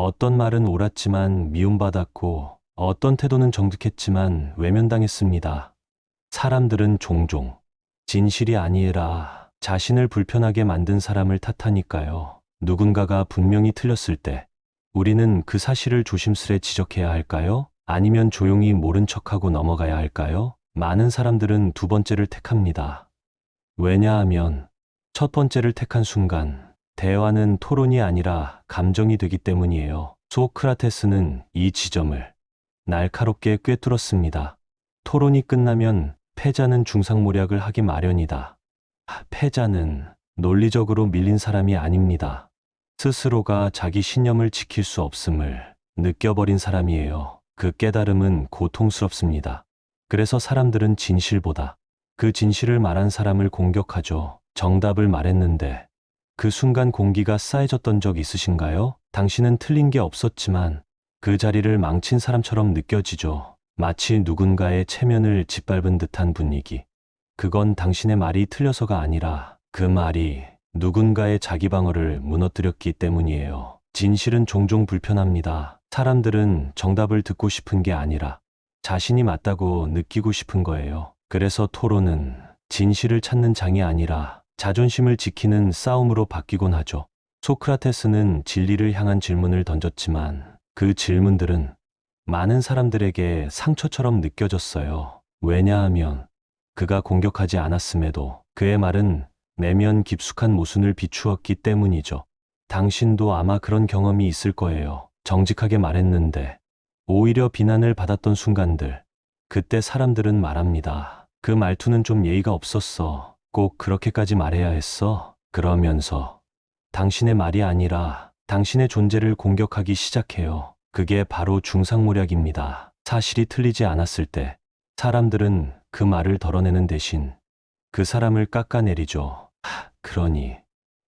어떤 말은 옳았지만 미움받았고 어떤 태도는 정직했지만 외면당했습니다. 사람들은 종종 진실이 아니라 자신을 불편하게 만든 사람을 탓하니까요. 누군가가 분명히 틀렸을 때 우리는 그 사실을 조심스레 지적해야 할까요? 아니면 조용히 모른 척하고 넘어가야 할까요? 많은 사람들은 두 번째를 택합니다. 왜냐하면 첫 번째를 택한 순간 대화는 토론이 아니라 감정이 되기 때문이에요. 소크라테스는 이 지점을 날카롭게 꿰뚫었습니다. 토론이 끝나면 패자는 중상모략을 하기 마련이다. 패자는 논리적으로 밀린 사람이 아닙니다. 스스로가 자기 신념을 지킬 수 없음을 느껴버린 사람이에요. 그 깨달음은 고통스럽습니다. 그래서 사람들은 진실보다 그 진실을 말한 사람을 공격하죠. 정답을 말했는데 그 순간 공기가 싸해졌던 적 있으신가요? 당신은 틀린 게 없었지만 그 자리를 망친 사람처럼 느껴지죠. 마치 누군가의 체면을 짓밟은 듯한 분위기. 그건 당신의 말이 틀려서가 아니라 그 말이 누군가의 자기 방어를 무너뜨렸기 때문이에요. 진실은 종종 불편합니다. 사람들은 정답을 듣고 싶은 게 아니라 자신이 맞다고 느끼고 싶은 거예요. 그래서 토론은 진실을 찾는 장이 아니라 자존심을 지키는 싸움으로 바뀌곤 하죠. 소크라테스는 진리를 향한 질문을 던졌지만 그 질문들은 많은 사람들에게 상처처럼 느껴졌어요. 왜냐하면 그가 공격하지 않았음에도 그의 말은 내면 깊숙한 모순을 비추었기 때문이죠. 당신도 아마 그런 경험이 있을 거예요. 정직하게 말했는데 오히려 비난을 받았던 순간들. 그때 사람들은 말합니다. 그 말투는 좀 예의가 없었어. 꼭 그렇게까지 말해야 했어? 그러면서 당신의 말이 아니라 당신의 존재를 공격하기 시작해요. 그게 바로 중상모략입니다. 사실이 틀리지 않았을 때 사람들은 그 말을 덜어내는 대신 그 사람을 깎아내리죠. 그러니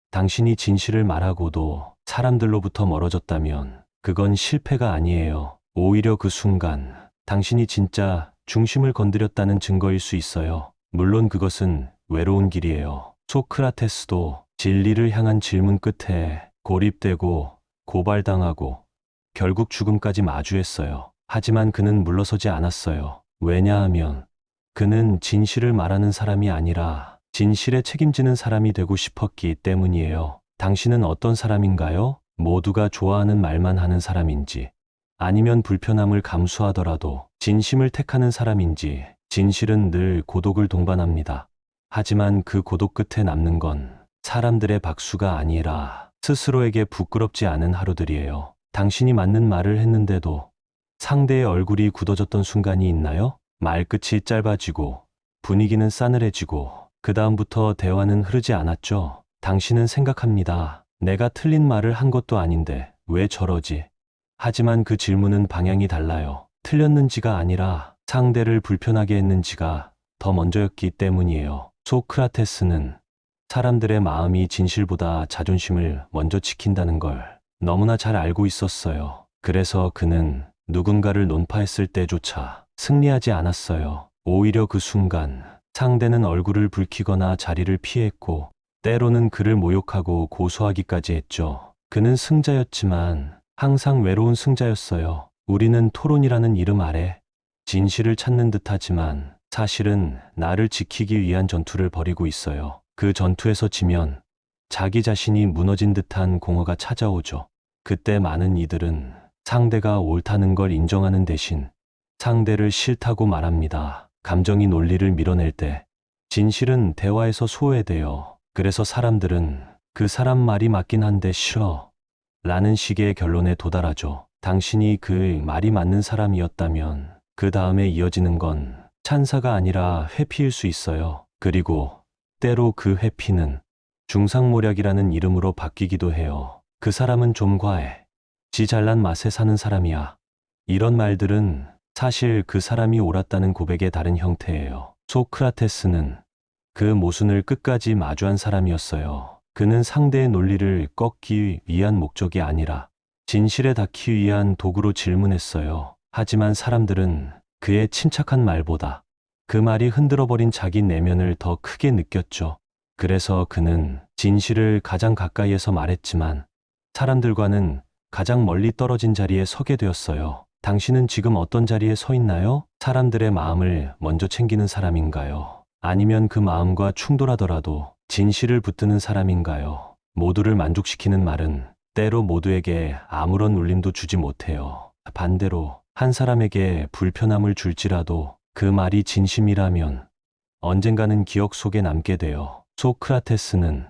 당신이 진실을 말하고도 사람들로부터 멀어졌다면 그건 실패가 아니에요. 오히려 그 순간 당신이 진짜 중심을 건드렸다는 증거일 수 있어요. 물론 그것은 외로운 길이에요. 소크라테스도 진리를 향한 질문 끝에 고립되고 고발당하고 결국 죽음까지 마주했어요. 하지만 그는 물러서지 않았어요. 왜냐하면 그는 진실을 말하는 사람이 아니라 진실에 책임지는 사람이 되고 싶었기 때문이에요. 당신은 어떤 사람인가요? 모두가 좋아하는 말만 하는 사람인지, 아니면 불편함을 감수하더라도 진심을 택하는 사람인지. 진실은 늘 고독을 동반합니다. 하지만 그 고독 끝에 남는 건 사람들의 박수가 아니라 스스로에게 부끄럽지 않은 하루들이에요. 당신이 맞는 말을 했는데도 상대의 얼굴이 굳어졌던 순간이 있나요? 말끝이 짧아지고 분위기는 싸늘해지고 그 다음부터 대화는 흐르지 않았죠. 당신은 생각합니다. 내가 틀린 말을 한 것도 아닌데 왜 저러지? 하지만 그 질문은 방향이 달라요. 틀렸는지가 아니라 상대를 불편하게 했는지가 더 먼저였기 때문이에요. 소크라테스는 사람들의 마음이 진실보다 자존심을 먼저 지킨다는 걸 너무나 잘 알고 있었어요. 그래서 그는 누군가를 논파했을 때조차 승리하지 않았어요. 오히려 그 순간 상대는 얼굴을 붉히거나 자리를 피했고 때로는 그를 모욕하고 고소하기까지 했죠. 그는 승자였지만 항상 외로운 승자였어요. 우리는 토론이라는 이름 아래 진실을 찾는 듯하지만 사실은 나를 지키기 위한 전투를 벌이고 있어요. 그 전투에서 지면 자기 자신이 무너진 듯한 공허가 찾아오죠. 그때 많은 이들은 상대가 옳다는 걸 인정하는 대신 상대를 싫다고 말합니다. 감정이 논리를 밀어낼 때 진실은 대화에서 소외돼요. 그래서 사람들은 그 사람 말이 맞긴 한데 싫어 라는 식의 결론에 도달하죠. 당신이 그 말이 맞는 사람이었다면 그 다음에 이어지는 건 찬사가 아니라 회피일 수 있어요. 그리고 때로 그 회피는 중상모략이라는 이름으로 바뀌기도 해요. 그 사람은 좀 과해. 지 잘난 맛에 사는 사람이야. 이런 말들은 사실 그 사람이 옳았다는 고백의 다른 형태예요. 소크라테스는 그 모순을 끝까지 마주한 사람이었어요. 그는 상대의 논리를 꺾기 위한 목적이 아니라 진실에 닿기 위한 도구로 질문했어요. 하지만 사람들은 그의 침착한 말보다 그 말이 흔들어버린 자기 내면을 더 크게 느꼈죠. 그래서 그는 진실을 가장 가까이에서 말했지만 사람들과는 가장 멀리 떨어진 자리에 서게 되었어요. 당신은 지금 어떤 자리에 서 있나요? 사람들의 마음을 먼저 챙기는 사람인가요? 아니면 그 마음과 충돌하더라도 진실을 붙드는 사람인가요? 모두를 만족시키는 말은 때로 모두에게 아무런 울림도 주지 못해요. 반대로 한 사람에게 불편함을 줄지라도 그 말이 진심이라면 언젠가는 기억 속에 남게 돼요. 소크라테스는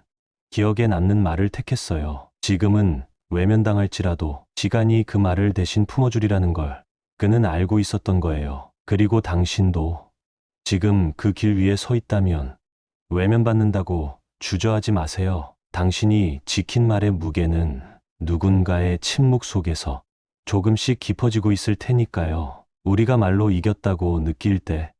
기억에 남는 말을 택했어요. 지금은 외면당할지라도 시간이 그 말을 대신 품어주리라는 걸 그는 알고 있었던 거예요. 그리고 당신도 지금 그 길 위에 서 있다면 외면받는다고 주저하지 마세요. 당신이 지킨 말의 무게는 누군가의 침묵 속에서 조금씩 깊어지고 있을 테니까요. 우리가 말로 이겼다고 느낄 때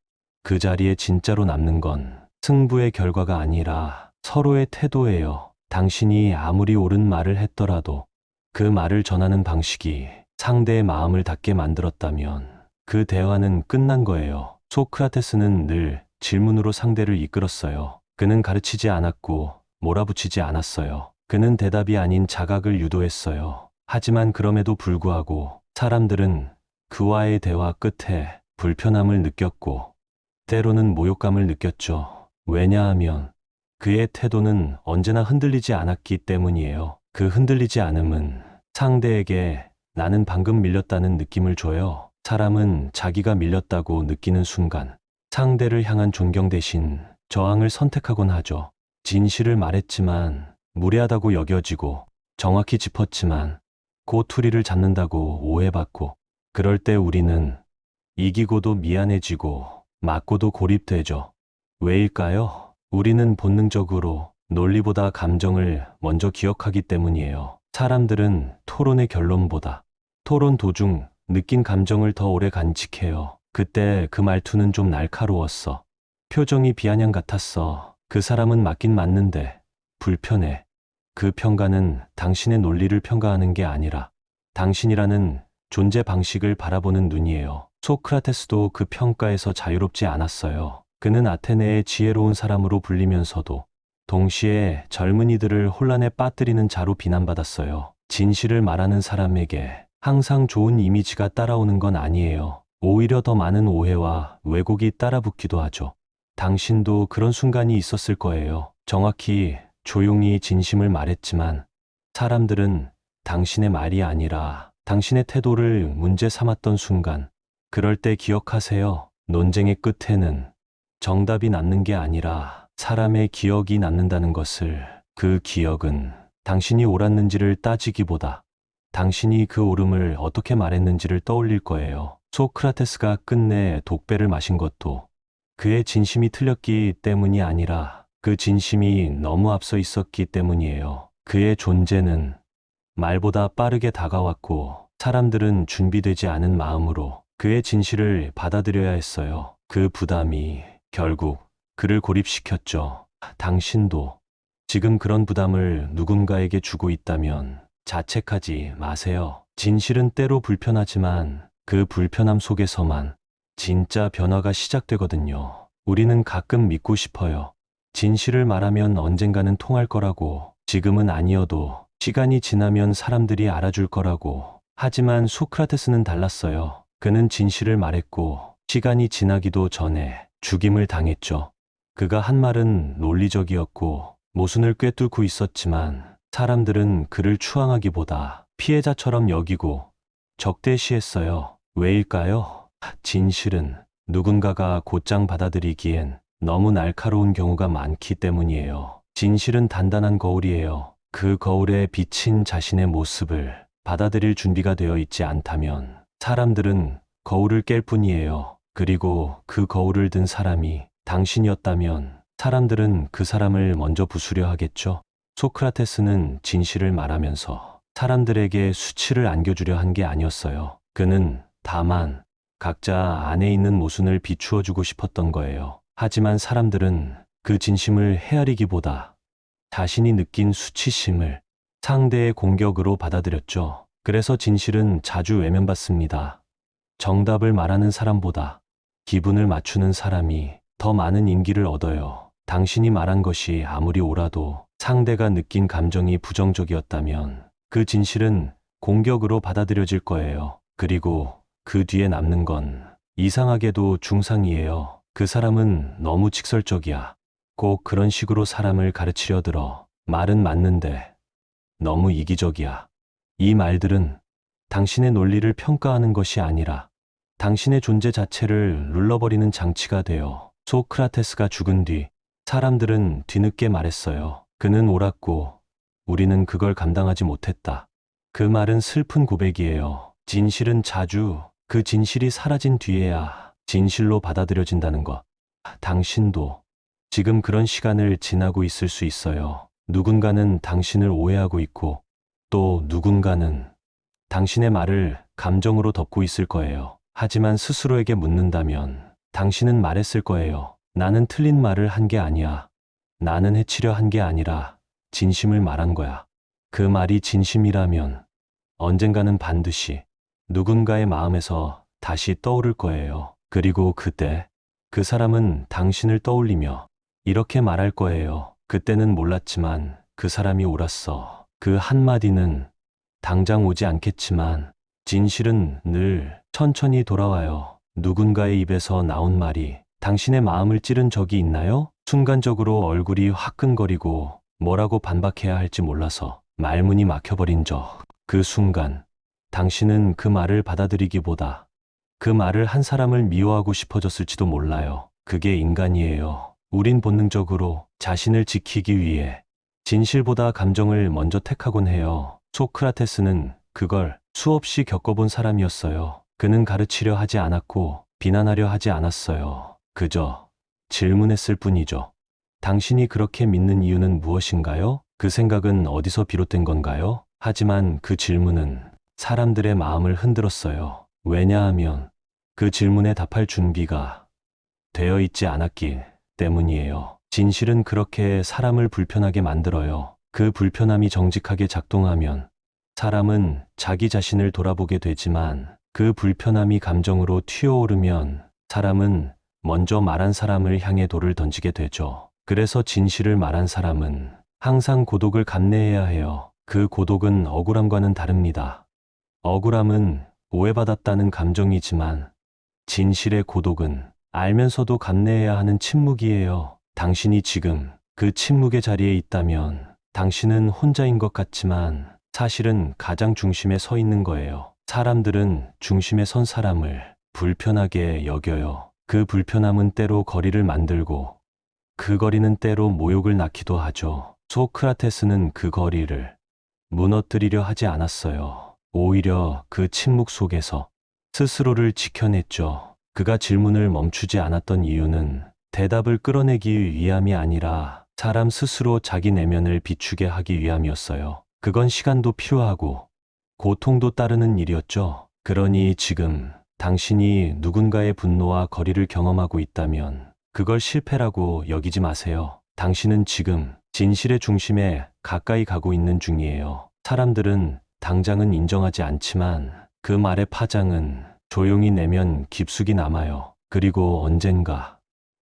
그 자리에 진짜로 남는 건 승부의 결과가 아니라 서로의 태도예요. 당신이 아무리 옳은 말을 했더라도 그 말을 전하는 방식이 상대의 마음을 닫게 만들었다면 그 대화는 끝난 거예요. 소크라테스는 늘 질문으로 상대를 이끌었어요. 그는 가르치지 않았고 몰아붙이지 않았어요. 그는 대답이 아닌 자각을 유도했어요. 하지만 그럼에도 불구하고 사람들은 그와의 대화 끝에 불편함을 느꼈고 때로는 모욕감을 느꼈죠. 왜냐하면 그의 태도는 언제나 흔들리지 않았기 때문이에요. 그 흔들리지 않음은 상대에게 나는 방금 밀렸다는 느낌을 줘요. 사람은 자기가 밀렸다고 느끼는 순간 상대를 향한 존경 대신 저항을 선택하곤 하죠. 진실을 말했지만 무례하다고 여겨지고 정확히 짚었지만 고투리를 잡는다고 오해받고 그럴 때 우리는 이기고도 미안해지고 맞고도 고립되죠. 왜일까요? 우리는 본능적으로 논리보다 감정을 먼저 기억하기 때문이에요. 사람들은 토론의 결론보다 토론 도중 느낀 감정을 더 오래 간직해요. 그때 그 말투는 좀 날카로웠어. 표정이 비아냥 같았어. 그 사람은 맞긴 맞는데 불편해. 그 평가는 당신의 논리를 평가하는 게 아니라 당신이라는 존재 방식을 바라보는 눈이에요. 소크라테스도 그 평가에서 자유롭지 않았어요. 그는 아테네의 지혜로운 사람으로 불리면서도 동시에 젊은이들을 혼란에 빠뜨리는 자로 비난받았어요. 진실을 말하는 사람에게 항상 좋은 이미지가 따라오는 건 아니에요. 오히려 더 많은 오해와 왜곡이 따라붙기도 하죠. 당신도 그런 순간이 있었을 거예요. 정확히 조용히 진심을 말했지만 사람들은 당신의 말이 아니라 당신의 태도를 문제 삼았던 순간, 그럴 때 기억하세요. 논쟁의 끝에는 정답이 남는 게 아니라 사람의 기억이 남는다는 것을. 그 기억은 당신이 옳았는지를 따지기보다 당신이 그 옳음을 어떻게 말했는지를 떠올릴 거예요. 소크라테스가 끝내 독배를 마신 것도 그의 진심이 틀렸기 때문이 아니라 그 진심이 너무 앞서 있었기 때문이에요. 그의 존재는 말보다 빠르게 다가왔고 사람들은 준비되지 않은 마음으로 그의 진실을 받아들여야 했어요. 그 부담이 결국 그를 고립시켰죠. 당신도 지금 그런 부담을 누군가에게 주고 있다면 자책하지 마세요. 진실은 때로 불편하지만 그 불편함 속에서만 진짜 변화가 시작되거든요. 우리는 가끔 믿고 싶어요. 진실을 말하면 언젠가는 통할 거라고, 지금은 아니어도 시간이 지나면 사람들이 알아줄 거라고. 하지만 소크라테스는 달랐어요. 그는 진실을 말했고 시간이 지나기도 전에 죽임을 당했죠. 그가 한 말은 논리적이었고 모순을 꿰뚫고 있었지만 사람들은 그를 추앙하기보다 피해자처럼 여기고 적대시했어요. 왜일까요? 진실은 누군가가 곧장 받아들이기엔 너무 날카로운 경우가 많기 때문이에요. 진실은 단단한 거울이에요. 그 거울에 비친 자신의 모습을 받아들일 준비가 되어 있지 않다면 사람들은 거울을 깰 뿐이에요. 그리고 그 거울을 든 사람이 당신이었다면 사람들은 그 사람을 먼저 부수려 하겠죠. 소크라테스는 진실을 말하면서 사람들에게 수치를 안겨주려 한 게 아니었어요. 그는 다만 각자 안에 있는 모순을 비추어주고 싶었던 거예요. 하지만 사람들은 그 진심을 헤아리기보다 자신이 느낀 수치심을 상대의 공격으로 받아들였죠. 그래서 진실은 자주 외면받습니다. 정답을 말하는 사람보다 기분을 맞추는 사람이 더 많은 인기를 얻어요. 당신이 말한 것이 아무리 옳아도 상대가 느낀 감정이 부정적이었다면 그 진실은 공격으로 받아들여질 거예요. 그리고 그 뒤에 남는 건 이상하게도 중상이에요. 그 사람은 너무 직설적이야. 꼭 그런 식으로 사람을 가르치려 들어. 말은 맞는데 너무 이기적이야. 이 말들은 당신의 논리를 평가하는 것이 아니라 당신의 존재 자체를 눌러버리는 장치가 되어. 소크라테스가 죽은 뒤 사람들은 뒤늦게 말했어요. 그는 옳았고 우리는 그걸 감당하지 못했다. 그 말은 슬픈 고백이에요. 진실은 자주 그 진실이 사라진 뒤에야 진실로 받아들여진다는 것. 당신도 지금 그런 시간을 지나고 있을 수 있어요. 누군가는 당신을 오해하고 있고 또 누군가는 당신의 말을 감정으로 덮고 있을 거예요. 하지만 스스로에게 묻는다면 당신은 말했을 거예요. 나는 틀린 말을 한 게 아니야. 나는 해치려 한 게 아니라 진심을 말한 거야. 그 말이 진심이라면 언젠가는 반드시 누군가의 마음에서 다시 떠오를 거예요. 그리고 그때 그 사람은 당신을 떠올리며 이렇게 말할 거예요. 그때는 몰랐지만 그 사람이 옳았어. 그 한마디는 당장 오지 않겠지만 진실은 늘 천천히 돌아와요. 누군가의 입에서 나온 말이 당신의 마음을 찌른 적이 있나요? 순간적으로 얼굴이 화끈거리고 뭐라고 반박해야 할지 몰라서 말문이 막혀버린 적. 그 순간 당신은 그 말을 받아들이기보다 그 말을 한 사람을 미워하고 싶어졌을지도 몰라요. 그게 인간이에요. 우린 본능적으로 자신을 지키기 위해 진실보다 감정을 먼저 택하곤 해요. 소크라테스는 그걸 수없이 겪어본 사람이었어요. 그는 가르치려 하지 않았고 비난하려 하지 않았어요. 그저 질문했을 뿐이죠. 당신이 그렇게 믿는 이유는 무엇인가요? 그 생각은 어디서 비롯된 건가요? 하지만 그 질문은 사람들의 마음을 흔들었어요. 왜냐하면 그 질문에 답할 준비가 되어 있지 않았기 때문이에요. 진실은 그렇게 사람을 불편하게 만들어요. 그 불편함이 정직하게 작동하면 사람은 자기 자신을 돌아보게 되지만 그 불편함이 감정으로 튀어오르면 사람은 먼저 말한 사람을 향해 돌을 던지게 되죠. 그래서 진실을 말한 사람은 항상 고독을 감내해야 해요. 그 고독은 억울함과는 다릅니다. 억울함은 오해받았다는 감정이지만 진실의 고독은 알면서도 감내해야 하는 침묵이에요. 당신이 지금 그 침묵의 자리에 있다면 당신은 혼자인 것 같지만 사실은 가장 중심에 서 있는 거예요. 사람들은 중심에 선 사람을 불편하게 여겨요. 그 불편함은 때로 거리를 만들고 그 거리는 때로 모욕을 낳기도 하죠. 소크라테스는 그 거리를 무너뜨리려 하지 않았어요. 오히려 그 침묵 속에서 스스로를 지켜냈죠. 그가 질문을 멈추지 않았던 이유는 대답을 끌어내기 위함이 아니라 사람 스스로 자기 내면을 비추게 하기 위함이었어요. 그건 시간도 필요하고 고통도 따르는 일이었죠. 그러니 지금 당신이 누군가의 분노와 거리를 경험하고 있다면 그걸 실패라고 여기지 마세요. 당신은 지금 진실의 중심에 가까이 가고 있는 중이에요. 사람들은 당장은 인정하지 않지만 그 말의 파장은 조용히 내면 깊숙이 남아요. 그리고 언젠가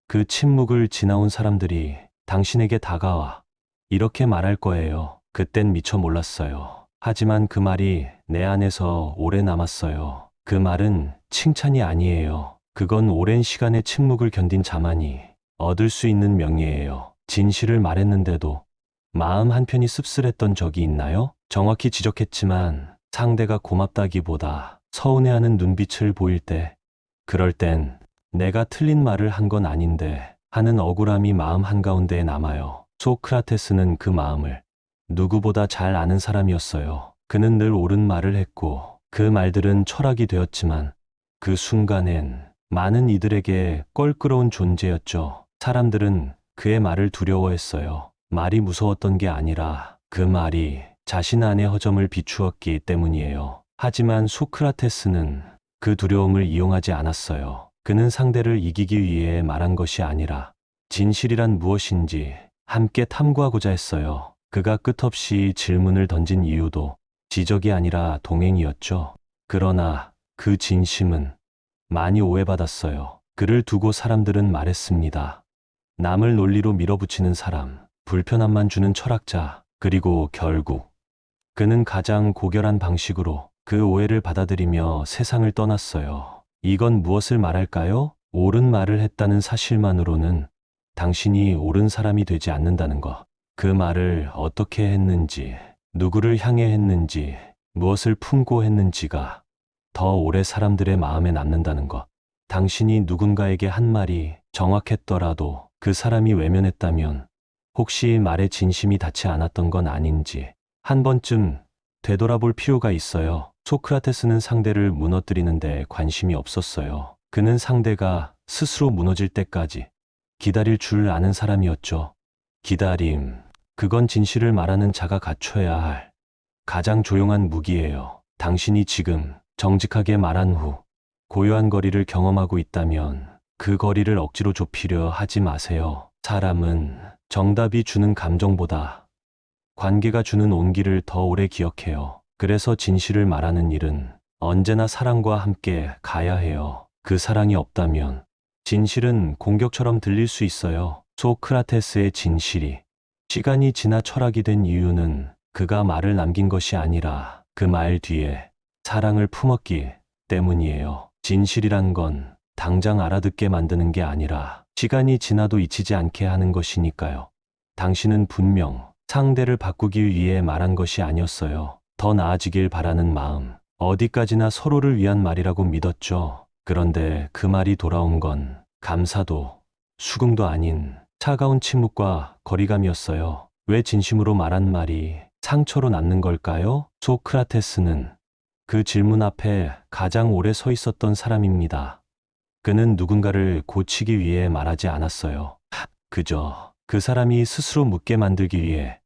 그 침묵을 지나온 사람들이 당신에게 다가와 이렇게 말할 거예요. 그땐 미처 몰랐어요. 하지만 그 말이 내 안에서 오래 남았어요. 그 말은 칭찬이 아니에요. 그건 오랜 시간의 침묵을 견딘 자만이 얻을 수 있는 명예예요. 진실을 말했는데도 마음 한편이 씁쓸했던 적이 있나요? 정확히 지적했지만 상대가 고맙다기보다 서운해하는 눈빛을 보일 때, 그럴 땐 내가 틀린 말을 한 건 아닌데 하는 억울함이 마음 한가운데에 남아요. 소크라테스는 그 마음을 누구보다 잘 아는 사람이었어요. 그는 늘 옳은 말을 했고 그 말들은 철학이 되었지만 그 순간엔 많은 이들에게 껄끄러운 존재였죠. 사람들은 그의 말을 두려워했어요. 말이 무서웠던 게 아니라 그 말이 자신 안의 허점을 비추었기 때문이에요. 하지만 소크라테스는 그 두려움을 이용하지 않았어요. 그는 상대를 이기기 위해 말한 것이 아니라 진실이란 무엇인지 함께 탐구하고자 했어요. 그가 끝없이 질문을 던진 이유도 지적이 아니라 동행이었죠. 그러나 그 진심은 많이 오해받았어요. 그를 두고 사람들은 말했습니다. 남을 논리로 밀어붙이는 사람, 불편함만 주는 철학자, 그리고 결국 그는 가장 고결한 방식으로 그 오해를 받아들이며 세상을 떠났어요. 이건 무엇을 말할까요? 옳은 말을 했다는 사실만으로는 당신이 옳은 사람이 되지 않는다는 것. 그 말을 어떻게 했는지, 누구를 향해 했는지, 무엇을 품고 했는지가 더 오래 사람들의 마음에 남는다는 것. 당신이 누군가에게 한 말이 정확했더라도 그 사람이 외면했다면 혹시 말의 진심이 닿지 않았던 건 아닌지 한 번쯤 되돌아볼 필요가 있어요. 소크라테스는 상대를 무너뜨리는데 관심이 없었어요. 그는 상대가 스스로 무너질 때까지 기다릴 줄 아는 사람이었죠. 기다림, 그건 진실을 말하는 자가 갖춰야 할 가장 조용한 무기예요. 당신이 지금 정직하게 말한 후 고요한 거리를 경험하고 있다면 그 거리를 억지로 좁히려 하지 마세요. 사람은 정답이 주는 감정보다 관계가 주는 온기를 더 오래 기억해요. 그래서 진실을 말하는 일은 언제나 사랑과 함께 가야 해요. 그 사랑이 없다면 진실은 공격처럼 들릴 수 있어요. 소크라테스의 진실이 시간이 지나 철학이 된 이유는 그가 말을 남긴 것이 아니라 그 말 뒤에 사랑을 품었기 때문이에요. 진실이란 건 당장 알아듣게 만드는 게 아니라 시간이 지나도 잊히지 않게 하는 것이니까요. 당신은 분명 상대를 바꾸기 위해 말한 것이 아니었어요. 더 나아지길 바라는 마음, 어디까지나 서로를 위한 말이라고 믿었죠. 그런데 그 말이 돌아온 건 감사도 수긍도 아닌 차가운 침묵과 거리감이었어요. 왜 진심으로 말한 말이 상처로 남는 걸까요? 소크라테스는 그 질문 앞에 가장 오래 서 있었던 사람입니다. 그는 누군가를 고치기 위해 말하지 않았어요. 그저 그 사람이 스스로 묻게 만들기 위해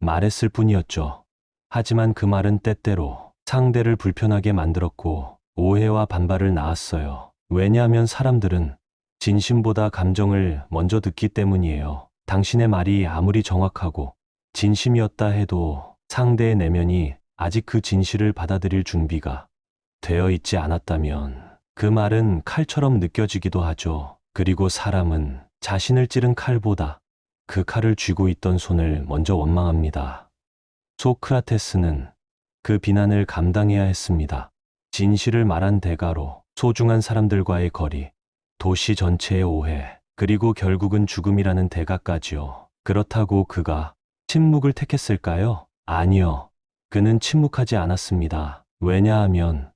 말했을 뿐이었죠. 하지만 그 말은 때때로 상대를 불편하게 만들었고 오해와 반발을 낳았어요. 왜냐하면 사람들은 진심보다 감정을 먼저 듣기 때문이에요. 당신의 말이 아무리 정확하고 진심이었다 해도 상대의 내면이 아직 그 진실을 받아들일 준비가 되어 있지 않았다면 그 말은 칼처럼 느껴지기도 하죠. 그리고 사람은 자신을 찌른 칼보다 그 칼을 쥐고 있던 손을 먼저 원망합니다. 소크라테스는 그 비난을 감당해야 했습니다. 진실을 말한 대가로 소중한 사람들과의 거리, 도시 전체의 오해, 그리고 결국은 죽음이라는 대가까지요. 그렇다고 그가 침묵을 택했을까요? 아니요. 그는 침묵하지 않았습니다. 왜냐하면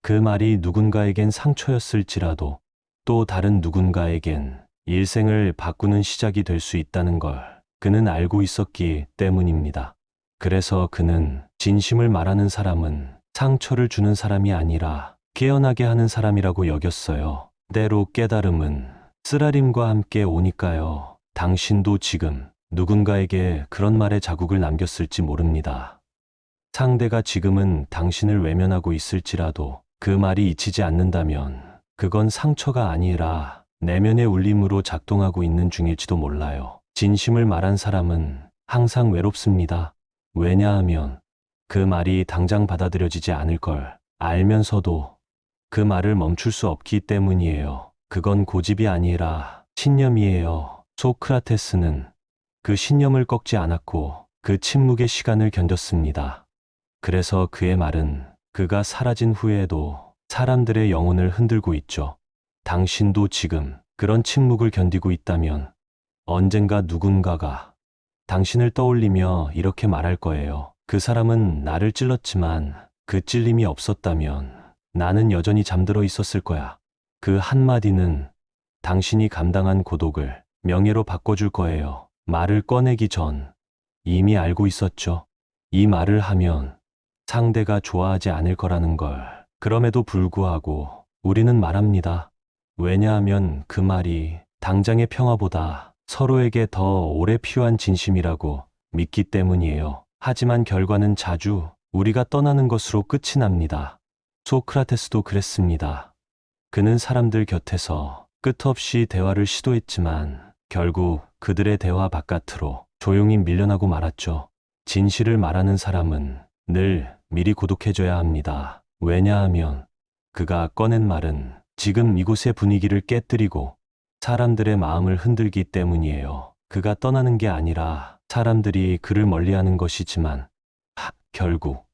그 말이 누군가에겐 상처였을지라도 또 다른 누군가에겐 일생을 바꾸는 시작이 될 수 있다는 걸 그는 알고 있었기 때문입니다. 그래서 그는 진심을 말하는 사람은 상처를 주는 사람이 아니라 깨어나게 하는 사람이라고 여겼어요. 때로 깨달음은 쓰라림과 함께 오니까요. 당신도 지금 누군가에게 그런 말의 자국을 남겼을지 모릅니다. 상대가 지금은 당신을 외면하고 있을지라도 그 말이 잊히지 않는다면 그건 상처가 아니라 내면의 울림으로 작동하고 있는 중일지도 몰라요. 진심을 말한 사람은 항상 외롭습니다. 왜냐하면 그 말이 당장 받아들여지지 않을 걸 알면서도 그 말을 멈출 수 없기 때문이에요. 그건 고집이 아니라 신념이에요. 소크라테스는 그 신념을 꺾지 않았고 그 침묵의 시간을 견뎠습니다. 그래서 그의 말은 그가 사라진 후에도 사람들의 영혼을 흔들고 있죠. 당신도 지금 그런 침묵을 견디고 있다면 언젠가 누군가가 당신을 떠올리며 이렇게 말할 거예요. 그 사람은 나를 찔렀지만 그 찔림이 없었다면 나는 여전히 잠들어 있었을 거야. 그 한마디는 당신이 감당한 고독을 명예로 바꿔줄 거예요. 말을 꺼내기 전 이미 알고 있었죠. 이 말을 하면 상대가 좋아하지 않을 거라는 걸. 그럼에도 불구하고 우리는 말합니다. 왜냐하면 그 말이 당장의 평화보다 서로에게 더 오래 필요한 진심이라고 믿기 때문이에요. 하지만 결과는 자주 우리가 떠나는 것으로 끝이 납니다. 소크라테스도 그랬습니다. 그는 사람들 곁에서 끝없이 대화를 시도했지만 결국 그들의 대화 바깥으로 조용히 밀려나고 말았죠. 진실을 말하는 사람은 늘 미리 고독해져야 합니다. 왜냐하면 그가 꺼낸 말은 지금 이곳의 분위기를 깨뜨리고 사람들의 마음을 흔들기 때문이에요. 그가 떠나는 게 아니라 사람들이 그를 멀리하는 것이지만 결국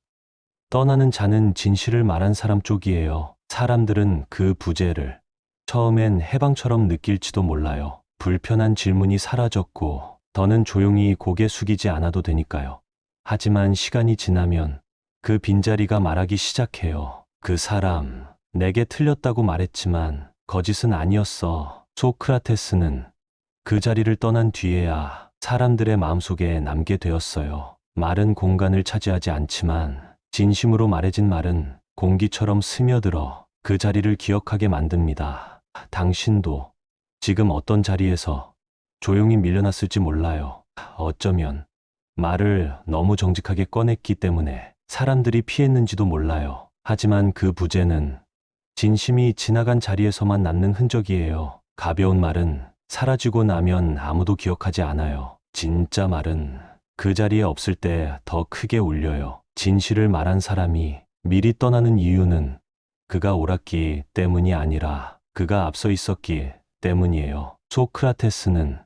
떠나는 자는 진실을 말한 사람 쪽이에요. 사람들은 그 부재를 처음엔 해방처럼 느낄지도 몰라요. 불편한 질문이 사라졌고 더는 조용히 고개 숙이지 않아도 되니까요. 하지만 시간이 지나면 그 빈자리가 말하기 시작해요. 그 사람, 내게 틀렸다고 말했지만 거짓은 아니었어. 소크라테스는 그 자리를 떠난 뒤에야 사람들의 마음속에 남게 되었어요. 말은 공간을 차지하지 않지만 진심으로 말해진 말은 공기처럼 스며들어 그 자리를 기억하게 만듭니다. 당신도 지금 어떤 자리에서 조용히 밀려났을지 몰라요. 어쩌면 말을 너무 정직하게 꺼냈기 때문에 사람들이 피했는지도 몰라요. 하지만 그 부재는 진심이 지나간 자리에서만 남는 흔적이에요. 가벼운 말은 사라지고 나면 아무도 기억하지 않아요. 진짜 말은 그 자리에 없을 때 더 크게 울려요. 진실을 말한 사람이 미리 떠나는 이유는 그가 옳았기 때문이 아니라 그가 앞서 있었기 때문이에요. 소크라테스는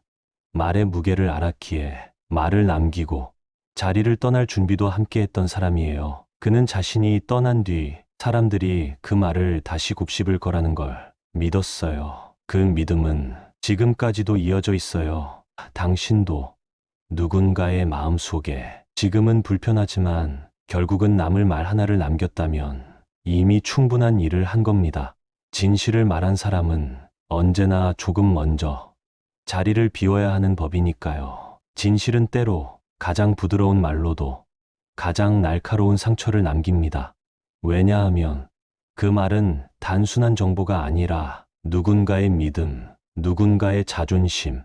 말의 무게를 알았기에 말을 남기고 자리를 떠날 준비도 함께 했던 사람이에요. 그는 자신이 떠난 뒤 사람들이 그 말을 다시 곱씹을 거라는 걸 믿었어요. 그 믿음은 지금까지도 이어져 있어요. 당신도 누군가의 마음 속에 지금은 불편하지만 결국은 남을 말 하나를 남겼다면 이미 충분한 일을 한 겁니다. 진실을 말한 사람은 언제나 조금 먼저 자리를 비워야 하는 법이니까요. 진실은 때로 가장 부드러운 말로도 가장 날카로운 상처를 남깁니다. 왜냐하면 그 말은 단순한 정보가 아니라 누군가의 믿음, 누군가의 자존심,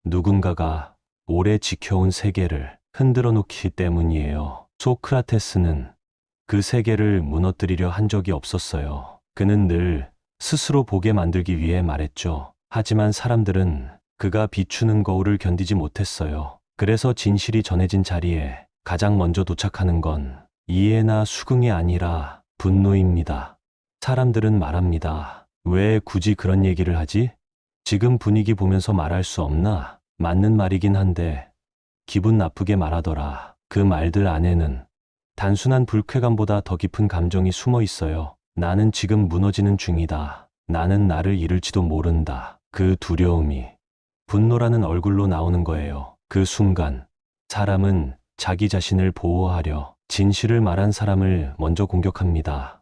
누군가가 오래 지켜온 세계를 흔들어 놓기 때문이에요. 소크라테스는 그 세계를 무너뜨리려 한 적이 없었어요. 그는 늘 스스로 보게 만들기 위해 말했죠. 하지만 사람들은 그가 비추는 거울을 견디지 못했어요. 그래서 진실이 전해진 자리에 가장 먼저 도착하는 건 이해나 수긍이 아니라 분노입니다. 사람들은 말합니다. 왜 굳이 그런 얘기를 하지? 지금 분위기 보면서 말할 수 없나? 맞는 말이긴 한데 기분 나쁘게 말하더라. 그 말들 안에는 단순한 불쾌감보다 더 깊은 감정이 숨어 있어요. 나는 지금 무너지는 중이다. 나는 나를 잃을지도 모른다. 그 두려움이 분노라는 얼굴로 나오는 거예요. 그 순간 사람은 자기 자신을 보호하려 진실을 말한 사람을 먼저 공격합니다.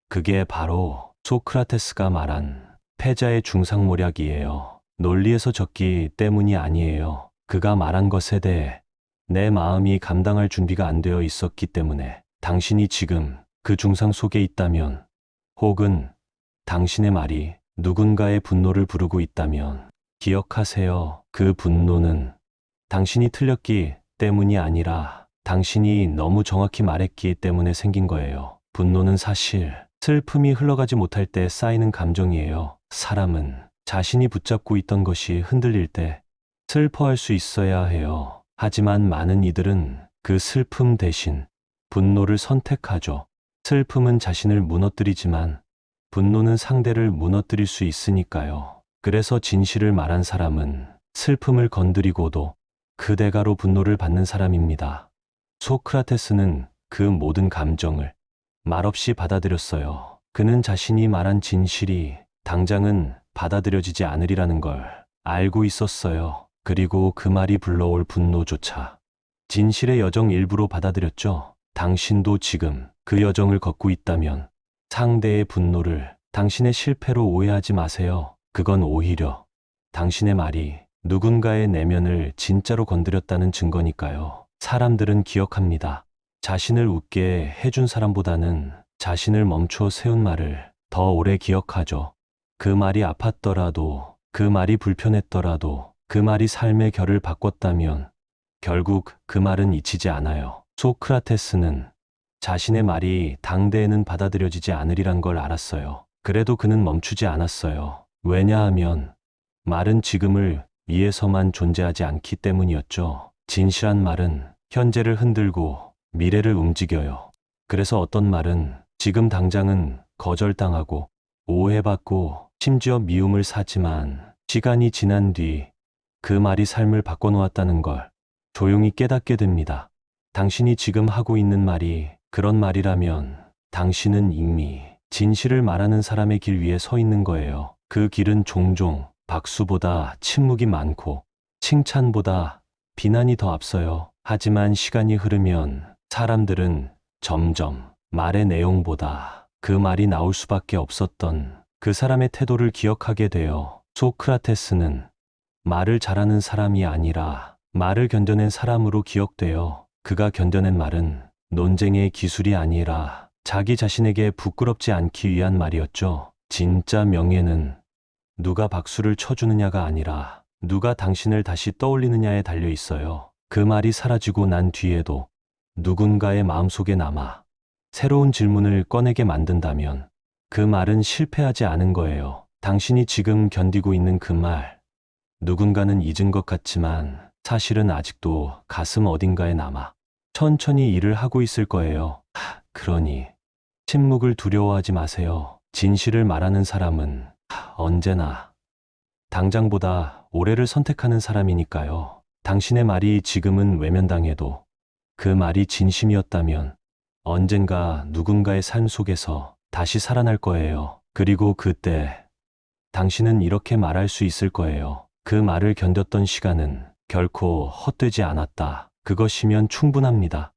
그게 바로 소크라테스가 말한 패자의 중상모략이에요. 논리에서 졌기 때문이 아니에요. 그가 말한 것에 대해 내 마음이 감당할 준비가 안 되어 있었기 때문에 당신이 지금 그 중상 속에 있다면 혹은 당신의 말이 누군가의 분노를 부르고 있다면 기억하세요. 그 분노는 당신이 틀렸기 때문이 아니라 당신이 너무 정확히 말했기 때문에 생긴 거예요. 분노는 사실 슬픔이 흘러가지 못할 때 쌓이는 감정이에요. 사람은 자신이 붙잡고 있던 것이 흔들릴 때 슬퍼할 수 있어야 해요. 하지만 많은 이들은 그 슬픔 대신 분노를 선택하죠. 슬픔은 자신을 무너뜨리지만 분노는 상대를 무너뜨릴 수 있으니까요. 그래서 진실을 말한 사람은 슬픔을 건드리고도 그 대가로 분노를 받는 사람입니다. 소크라테스는 그 모든 감정을 말없이 받아들였어요. 그는 자신이 말한 진실이 당장은 받아들여지지 않으리라는 걸 알고 있었어요. 그리고 그 말이 불러올 분노조차 진실의 여정 일부로 받아들였죠. 당신도 지금 그 여정을 걷고 있다면 상대의 분노를 당신의 실패로 오해하지 마세요. 그건 오히려 당신의 말이 누군가의 내면을 진짜로 건드렸다는 증거니까요. 사람들은 기억합니다. 자신을 웃게 해준 사람보다는 자신을 멈춰 세운 말을 더 오래 기억하죠. 그 말이 아팠더라도, 그 말이 불편했더라도, 그 말이 삶의 결을 바꿨다면 결국 그 말은 잊히지 않아요. 소크라테스는 자신의 말이 당대에는 받아들여지지 않으리란 걸 알았어요. 그래도 그는 멈추지 않았어요. 왜냐하면 말은 지금을 위해서만 존재하지 않기 때문이었죠. 진실한 말은 현재를 흔들고 미래를 움직여요. 그래서 어떤 말은 지금 당장은 거절당하고 오해받고 심지어 미움을 사지만 시간이 지난 뒤 그 말이 삶을 바꿔놓았다는 걸 조용히 깨닫게 됩니다. 당신이 지금 하고 있는 말이 그런 말이라면 당신은 이미 진실을 말하는 사람의 길 위에 서 있는 거예요. 그 길은 종종 박수보다 침묵이 많고 칭찬보다 비난이 더 앞서요. 하지만 시간이 흐르면 사람들은 점점 말의 내용보다 그 말이 나올 수밖에 없었던 그 사람의 태도를 기억하게 돼요. 소크라테스는 말을 잘하는 사람이 아니라 말을 견뎌낸 사람으로 기억돼요. 그가 견뎌낸 말은 논쟁의 기술이 아니라 자기 자신에게 부끄럽지 않기 위한 말이었죠. 진짜 명예는 누가 박수를 쳐주느냐가 아니라 누가 당신을 다시 떠올리느냐에 달려 있어요. 그 말이 사라지고 난 뒤에도 누군가의 마음속에 남아 새로운 질문을 꺼내게 만든다면 그 말은 실패하지 않은 거예요. 당신이 지금 견디고 있는 그 말, 누군가는 잊은 것 같지만 사실은 아직도 가슴 어딘가에 남아 천천히 일을 하고 있을 거예요. 그러니 침묵을 두려워하지 마세요. 진실을 말하는 사람은 언제나 당장보다 오래를 선택하는 사람이니까요. 당신의 말이 지금은 외면당해도 그 말이 진심이었다면 언젠가 누군가의 삶 속에서 다시 살아날 거예요. 그리고 그때 당신은 이렇게 말할 수 있을 거예요. 그 말을 견뎠던 시간은 결코 헛되지 않았다. 그것이면 충분합니다.